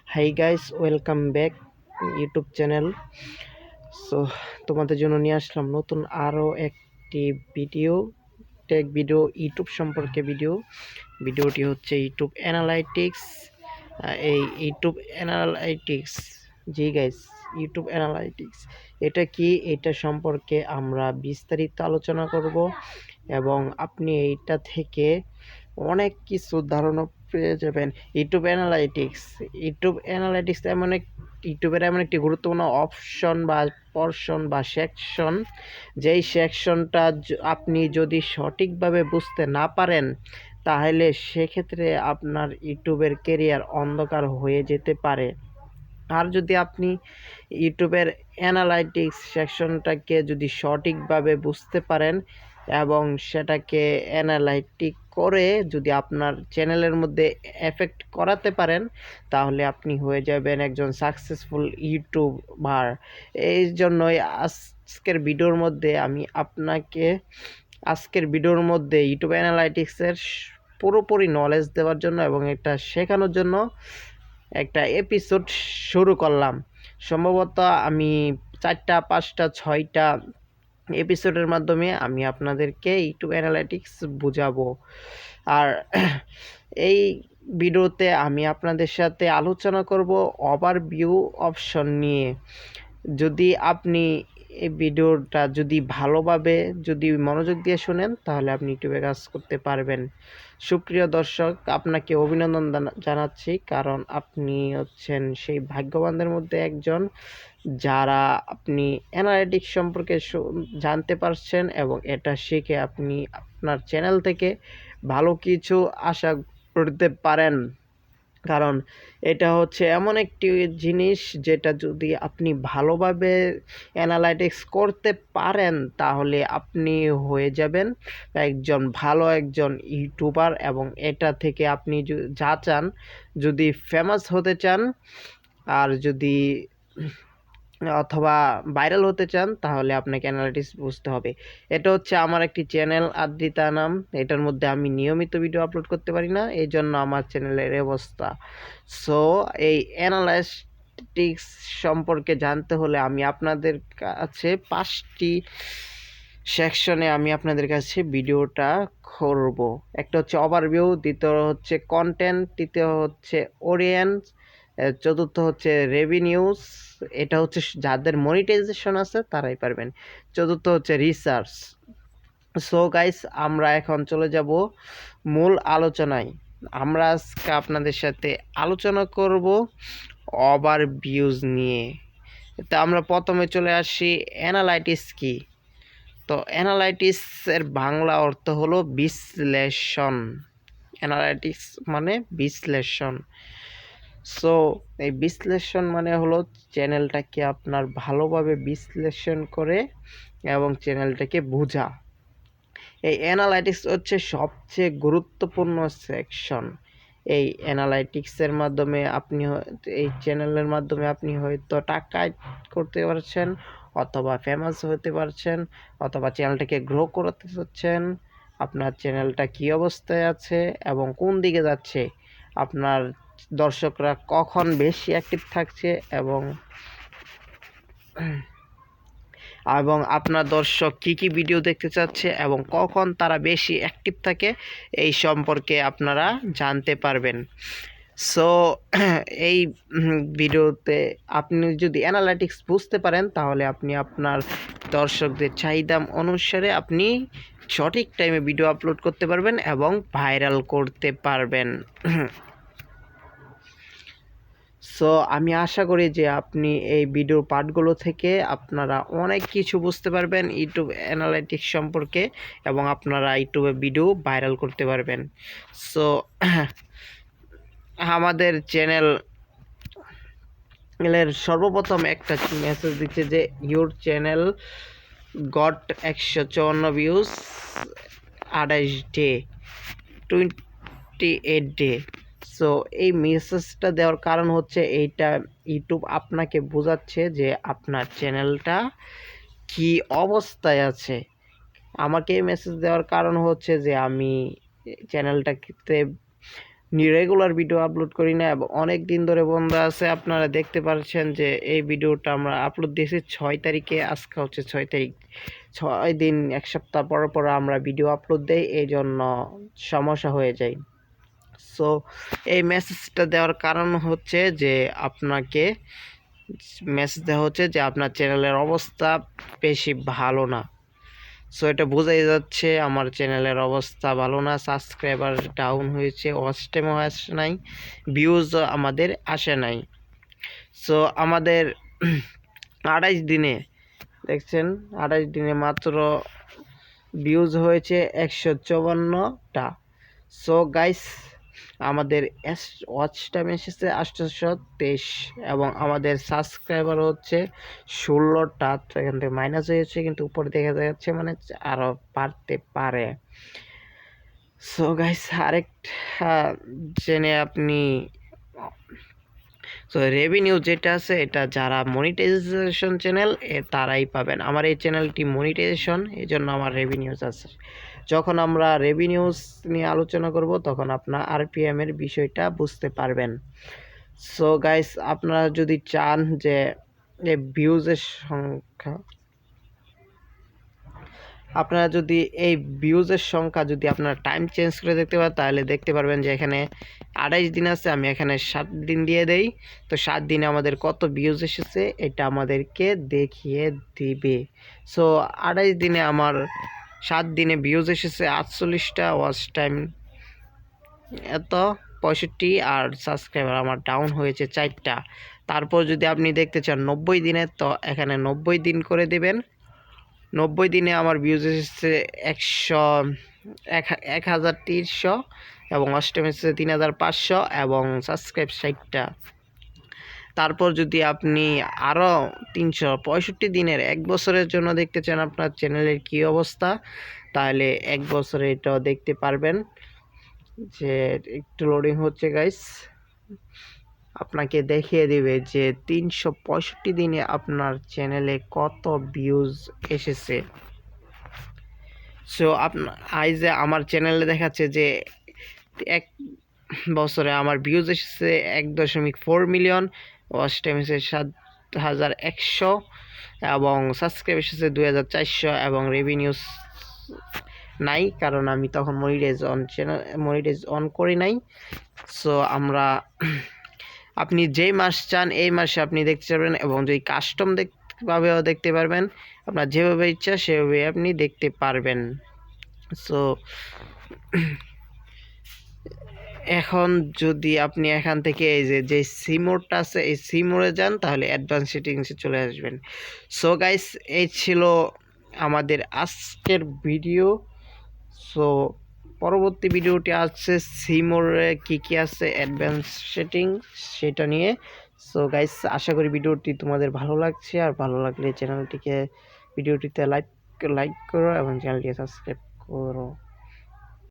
Hi guys, welcome back YouTube channel. So তোমাদের জন্য নিয়ে আসলাম নতুন আরও একটি ভিডিও, টেক ভিডিও, ইউটিউব সম্পর্কে ভিডিওটি হচ্ছে ইউটিউব অ্যানালাইটিক্স। এই ইউটিউব অ্যানালাইটিক্স, জি গাইস, ইউটিউব অ্যানালাইটিক্স এটা কি, এটা সম্পর্কে আমরা বিস্তারিত আলোচনা করব এবং আপনি এইটা থেকে অনেক কিছু ধারণা পেয়ে যাবেন। ইউটিউব অ্যানালাইটিক্স ইউটিউবের এমন একটি গুরুত্বপূর্ণ অপশন বা পর্শন বা সেকশন, যেই সেকশনটা আপনি যদি সঠিকভাবে বুঝতে না পারেন তাহলে সেক্ষেত্রে আপনার ইউটিউবের কেরিয়ার অন্ধকার হয়ে যেতে পারে। আর যদি আপনি ইউটিউবের অ্যানালাইটিক্স সেকশনটাকে যদি সঠিকভাবে বুঝতে পারেন এবং সেটাকে অ্যানালাইটিক করে যদি আপনার চ্যানেলের মধ্যে এফেক্ট করাতে পারেন তাহলে আপনি হয়ে যাবেন একজন সাকসেসফুল ইউটিউবার। এই জন্যই আজকের ভিডিওর মধ্যে ইউটিউব অ্যানালাইটিক্সের পুরোপুরি নলেজ দেওয়ার জন্য এবং এটা শেখানোর জন্য একটা এপিসোড শুরু করলাম। সম্ভবত আমি 4টা 5টা 6টা এপিসোডের মাধ্যমে আমি আপনাদেরকে ইউটিউব অ্যানালাইটিক্স বুঝাবো। আর এই ভিডিওতে আমি আপনাদের সাথে আলোচনা করব ওভারভিউ অপশন নিয়ে। যদি আপনি এই ভিডিওটা যদি ভালোভাবে যদি মনোযোগ দিয়ে শোনেন তাহলে আপনি ইউটিউবে কাজ করতে পারবেন। সুপ্রিয় দর্শক, আপনাকে অভিনন্দন জানাচ্ছি, কারণ আপনি হচ্ছেন সেই ভাগ্যবানদের মধ্যে একজন যারা আপনি অ্যানালিটিক্স সম্পর্কে জানতে পারছেন এবং এটা শিখে আপনি আপনার চ্যানেল থেকে ভালো কিছু আশা করতে পারেন। কারণ এটা হচ্ছে এমন একটি জিনিস যেটা যদি আপনি ভালোভাবে অ্যানালাইটিক্স করতে পারেন তাহলে আপনি হয়ে যাবেন একজন ইউটিউবার। এবং এটা থেকে আপনি যা চান, যদি ফেমাস হতে চান আর যদি অথবা ভাইরাল হতে চান তাহলে আপনাকে অ্যানালাইটিক্স বুঝতে হবে। এটা হচ্ছে আমার একটি চ্যানেল, আদ্রিতা নাম। এটার মধ্যে আমি নিয়মিত ভিডিও আপলোড করতে পারি না, এই জন্য আমার চ্যানেলের অবস্থা। সো এই অ্যানালাইটিক্স সম্পর্কে জানতে হলে আমি আপনাদের কাছে 5টি সেকশনে আমি আপনাদের কাছে ভিডিওটা করব। একটা হচ্ছে ওভারভিউ, দ্বিতীয় হচ্ছে কন্টেন্ট, তৃতীয় হচ্ছে অডিয়েন্স, চতুর্থ হচ্ছে রেভিনিউস, এটা হচ্ছে যাদের মনিটাইজেশন আছে তারাই পারবেন, চতুর্থ হচ্ছে রিসার্চ। সো গাইস, আমরা এখন চলে যাব মূল আলোচনায়। আমরা আজকে আপনাদের সাথে আলোচনা করব ওভারভিউজ নিয়ে। তো আমরা প্রথমে চলে আসি অ্যানালাইটিক্স কি। তো অ্যানালাইটিক্সের বাংলা অর্থ হলো বিশ্লেষণ। অ্যানালাইটিক্স মানে বিশ্লেষণ। সো এই বিশ্লেষণ মানে হলো চ্যানেলটাকে আপনার ভালোভাবে বিশ্লেষণ করে এবং চ্যানেলটাকে বোঝা। এই অ্যানালাইটিক্স হচ্ছে সবচেয়ে গুরুত্বপূর্ণ সেকশন। এই অ্যানালাইটিক্সের মাধ্যমে আপনি এই চ্যানেলের মাধ্যমে আপনি হয়তো টাকা করতে পারছেন, অথবা ফেমাস হতে পারছেন, অথবা চ্যানেলটাকে গ্রো করতে চাচ্ছেন। আপনার চ্যানেলটা কী অবস্থায় আছে এবং কোন দিকে যাচ্ছে, আপনার দর্শকরা কখন বেশি অ্যাক্টিভ থাকছে এবং আপনার দর্শক কী ভিডিও দেখতে চাচ্ছে এবং কখন তারা বেশি অ্যাক্টিভ থাকে, এই সম্পর্কে আপনারা জানতে পারবেন। সো এই ভিডিওতে আপনি যদি অ্যানালাইটিক্স বুঝতে পারেন তাহলে আপনি আপনার দর্শকদের চাহিদা অনুসারে আপনি সঠিক টাইমে ভিডিও আপলোড করতে পারবেন এবং ভাইরাল করতে পারবেন। সো আমি আশা করি যে আপনি এই ভিডিওর পার্টগুলো থেকে আপনারা অনেক কিছু বুঝতে পারবেন ইউটিউব অ্যানালাইটিক্স সম্পর্কে এবং আপনারা ইউটিউবে ভিডিও ভাইরাল করতে পারবেন। সো আমাদের চ্যানেলের সর্বপ্রথম একটা মেসেজ দিচ্ছে যে your channel goat 154 views 28 day 28 day. So এই মেসেজটা দেওয়ার কারণ হচ্ছে এইটা ইউটিউব আপনাকে বোঝাচ্ছে যে আপনার চ্যানেলটা কি অবস্থায় আছে। আমাকে এই মেসেজ দেওয়ার কারণ হচ্ছে যে আমি চ্যানেলটাতে রেগুলার ভিডিও আপলোড করি না এবং অনেক দিন ধরে বন্ধ আছে। আপনারা দেখতে পাচ্ছেন যে এই ভিডিওটা আমরা আপলোড দিয়েছি 6 তারিখে, আজকে হচ্ছে 6 তারিখ। 6 দিন 1 সপ্তাহ পর পর আমরা ভিডিও আপলোড দেই, এই জন্য সমস্যা হয়ে যায়। সো এই মেসেজটা দেওয়ার কারণ হচ্ছে যে আপনাকে মেসেজ দেওয়া হচ্ছে যে আপনার চ্যানেলের অবস্থা বেশি ভালো না। সো এটা বোঝাই যাচ্ছে আমার চ্যানেলের অবস্থা ভালো না, সাবস্ক্রাইবার ডাউন হয়েছে, ওয়াচ টাইমও আসে নাই, ভিউজ আমাদের আসে নাই। সো আমাদের 28 দিনে দেখছেন, 28 দিনে মাত্র ভিউজ হয়েছে 154টা। সো গাইস, আমাদের ওয়াচ টাইম এসেছে 823 এবং আমাদের সাবস্ক্রাইবার হচ্ছে 16টা। তো এখান থেকে মাইনাস হয়েছে, কিন্তু উপরে দেখা যাচ্ছে মানে আরও বাড়তে পারে। সো গাইস, আরেকটা জেনে আপনি, সো রেভিনিউ যেটা আছে এটা যারা মনিটাইজেশন চ্যানেল তারাই পাবেন। আমার এই চ্যানেলটি মনিটাইজেশন, এই জন্য আমার রেভিনিউজ আছে। যখন আমরা রেভিনিউজ নিয়ে আলোচনা করব তখন আপনার আরপিএম এর বিষয়টা বুঝতে পারবেন। সো গাইস, আপনারা যদি চান যে ভিউজের সংখ্যা, আপনারা যদি এই ভিউজের সংখ্যা যদি আপনারা টাইম চেঞ্জ করে দেখতে পারেন, তাহলে দেখতে পারবেন যে এখানে 28 দিন আছে, আমি এখানে 7 দিন দিয়ে দেই। তো 7 দিনে আমাদের কত ভিউজ এসেছে এটা আমাদেরকে দেখিয়ে দিবে। সো 28 দিনে আমার 7 দিনে ভিউজ এসেছে 48টা, ওয়াচ টাইম এত 65, আর সাবস্ক্রাইবার আমার ডাউন হয়েছে 4টা। তারপর যদি আপনি দেখতে চান 90 দিনে, তো এখানে 90 দিন করে দেবেন। 90 দিনে আমার ভিউজ এসেছে 1300 এবং ওয়াচ টাইম এসেছে 3500 এবং সাবস্ক্রাইব 60টা। তারপর যদি আপনি আরও 365 দিনের 1 বছরের জন্য দেখতে চান আপনার চ্যানেলের কী অবস্থা, তাহলে 1 বছরে এটাও দেখতে পারবেন। যে একটু লোডিং হচ্ছে গাইস, আপনাকে দেখিয়ে দিবে যে 365 দিনে আপনার চ্যানেলে কত ভিউজ এসেছে। সো যে আমার চ্যানেলে দেখাচ্ছে যে 1 বছরে আমার ভিউজ এসেছে 1.4 মিলিয়ন, ওয়াচ টাইম এসেছে 7100 এবং সাবস্ক্রাইব এসেছে 2400 এবং রেভিনিউস নাই, কারণ আমি তখন মনিটাইজ অন করি নাই। সো আপনি যেই মাস চান এই মাসে আপনি দেখতে পারবেন এবং যদি কাস্টম ভাবেও দেখতে পারবেন, আপনার যেভাবে ইচ্ছা সেভাবে আপনি দেখতে পারবেন। সো এখন যদি আপনি এখান থেকে এই যে সিমোডটা আছে এই সিমোডে যান, তাহলে অ্যাডভান্স সেটিংসে চলে আসবেন। সো গাইস, এই ছিল আমাদের আজকের ভিডিও। সো পরবর্তী ভিডিওটি আছে সিমোরে কী আছে অ্যাডভান্স সেটিং সেটা নিয়ে। সো গাইস, আশা করি ভিডিওটি তোমাদের ভালো লাগছে, আর ভালো লাগলে ভিডিওটিতে লাইক করো এবং চ্যানেলটিকে সাবস্ক্রাইব করো।